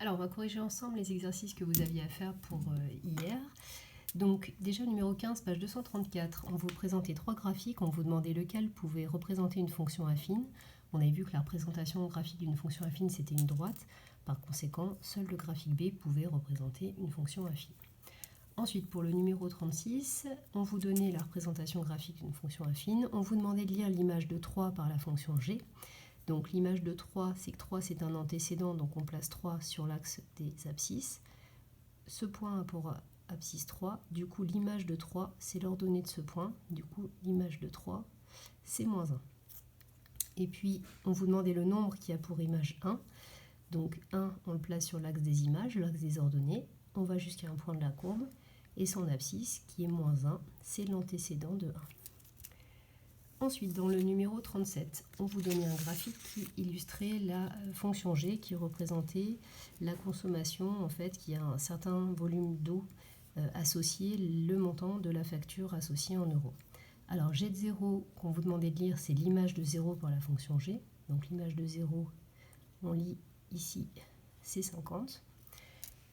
Alors, on va corriger ensemble les exercices que vous aviez à faire pour hier. Donc, déjà, numéro 15, page 234, on vous présentait trois graphiques, on vous demandait lequel pouvait représenter une fonction affine. On avait vu que la représentation graphique d'une fonction affine, c'était une droite. Par conséquent, seul le graphique B pouvait représenter une fonction affine. Ensuite, pour le numéro 36, on vous donnait la représentation graphique d'une fonction affine. On vous demandait de lire l'image de 3 par la fonction G. Donc l'image de 3, c'est que 3 c'est un antécédent, donc on place 3 sur l'axe des abscisses. Ce point a pour abscisse 3, du coup l'image de 3 c'est l'ordonnée de ce point, du coup l'image de 3 c'est moins 1. Et puis on vous demandait le nombre qui a pour image 1, donc 1 on le place sur l'axe des images, l'axe des ordonnées, on va jusqu'à un point de la courbe, et son abscisse qui est moins 1, c'est l'antécédent de 1. Ensuite, dans le numéro 37, on vous donnait un graphique qui illustrait la fonction G qui représentait la consommation, en fait, qui a un certain volume d'eau associé, le montant de la facture associée en euros. Alors, G de 0 qu'on vous demandait de lire, c'est l'image de 0 pour la fonction G. Donc, l'image de 0, on lit ici, c'est 50.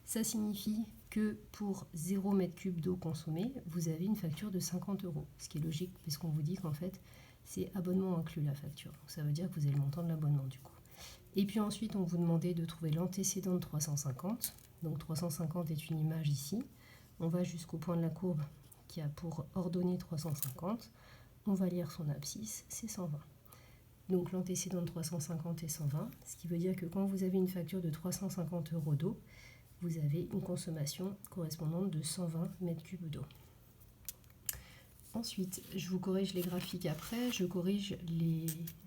Ça signifie que pour 0 m3 d'eau consommée, vous avez une facture de 50 €, ce qui est logique puisqu'on vous dit qu'en fait, c'est abonnement inclus la facture. Donc ça veut dire que vous avez le montant de l'abonnement du coup. Et puis ensuite, on vous demandait de trouver l'antécédent de 350. Donc 350 est une image ici. On va jusqu'au point de la courbe qui a pour ordonnée 350. On va lire son abscisse, c'est 120. Donc l'antécédent de 350 est 120, ce qui veut dire que quand vous avez une facture de 350 € d'eau, vous avez une consommation correspondante de 120 m3 d'eau. Ensuite, je vous corrige les graphiques après, je corrige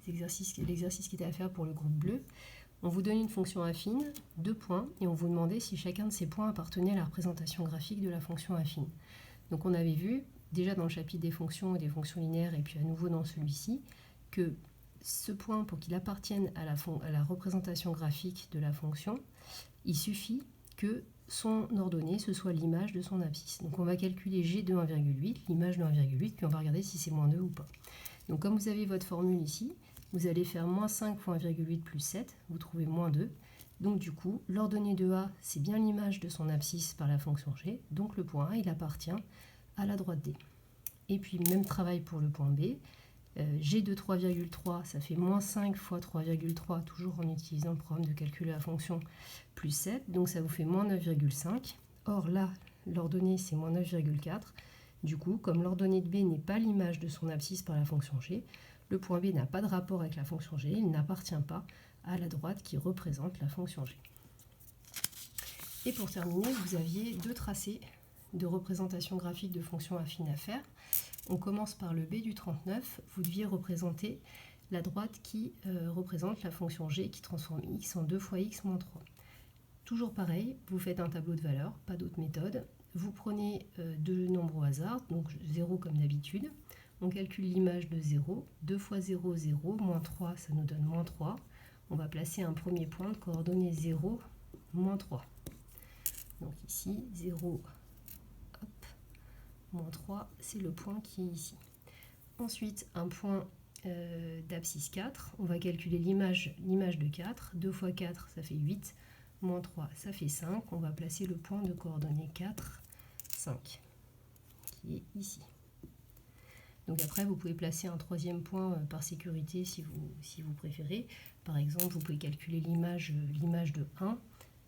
l'exercice qui était à faire pour le groupe bleu. On vous donne une fonction affine, 2 points, et on vous demandait si chacun de ces points appartenait à la représentation graphique de la fonction affine. Donc on avait vu, déjà dans le chapitre des fonctions et des fonctions linéaires, et puis à nouveau dans celui-ci, que ce point, pour qu'il appartienne à la représentation graphique de la fonction, il suffit que son ordonnée, ce soit l'image de son abscisse. Donc on va calculer G de 1,8, l'image de 1,8, puis on va regarder si c'est moins 2 ou pas. Donc comme vous avez votre formule ici, vous allez faire moins 5 fois 1,8 plus 7, vous trouvez moins 2. Donc du coup, l'ordonnée de A, c'est bien l'image de son abscisse par la fonction G, donc le point A, il appartient à la droite D. Et puis même travail pour le point B, G de 3,3, ça fait moins 5 fois 3,3, toujours en utilisant le programme de calcul de la fonction, plus 7, donc ça vous fait moins 9,5. Or là, l'ordonnée, c'est moins 9,4. Du coup, comme l'ordonnée de B n'est pas l'image de son abscisse par la fonction G, le point B n'a pas de rapport avec la fonction G, il n'appartient pas à la droite qui représente la fonction G. Et pour terminer, vous aviez deux tracés de représentation graphique de fonctions affines à faire. On commence par le B du 39. Vous deviez représenter la droite qui représente la fonction G qui transforme x en 2 fois x moins 3. Toujours pareil, vous faites un tableau de valeurs, pas d'autre méthode. Vous prenez deux nombres au hasard, donc 0 comme d'habitude. On calcule l'image de 0. 2 fois 0, 0. Moins 3, ça nous donne moins 3. On va placer un premier point de coordonnées 0, moins 3. Donc ici, 0, hop, moins 3, c'est le point qui est ici. Ensuite, un point d'abscisse 4. On va calculer l'image de 4. 2 fois 4, ça fait 8. Moins 3, ça fait 5. On va placer le point de coordonnées 4, 5, qui est ici. Donc après, vous pouvez placer un troisième point par sécurité si vous préférez. Par exemple, vous pouvez calculer l'image de 1.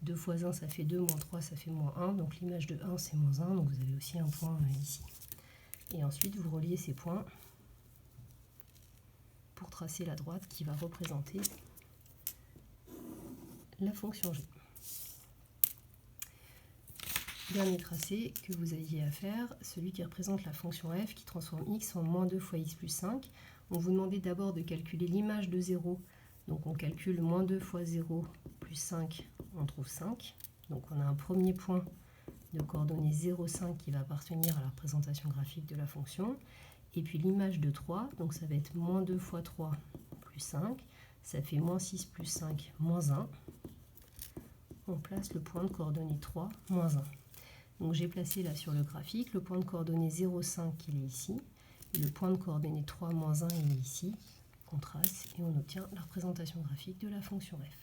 2 fois 1, ça fait 2, moins 3, ça fait moins 1. Donc l'image de 1, c'est moins 1. Donc vous avez aussi un point ici. Et ensuite, vous reliez ces points pour tracer la droite qui va représenter la fonction G. Dernier tracé que vous aviez à faire, celui qui représente la fonction f qui transforme x en moins 2 fois x plus 5. On vous demandait d'abord de calculer l'image de 0. Donc on calcule moins 2 fois 0 plus 5, on trouve 5. Donc on a un premier point de coordonnées 0,5 qui va appartenir à la représentation graphique de la fonction. Et puis l'image de 3, donc ça va être moins 2 fois 3 plus 5. Ça fait moins 6 plus 5, moins 1. On place le point de coordonnées 3, moins 1. Donc j'ai placé là sur le graphique le point de coordonnées 0,5 il est ici, et le point de coordonnées 3, moins 1 il est ici, on trace et on obtient la représentation graphique de la fonction f.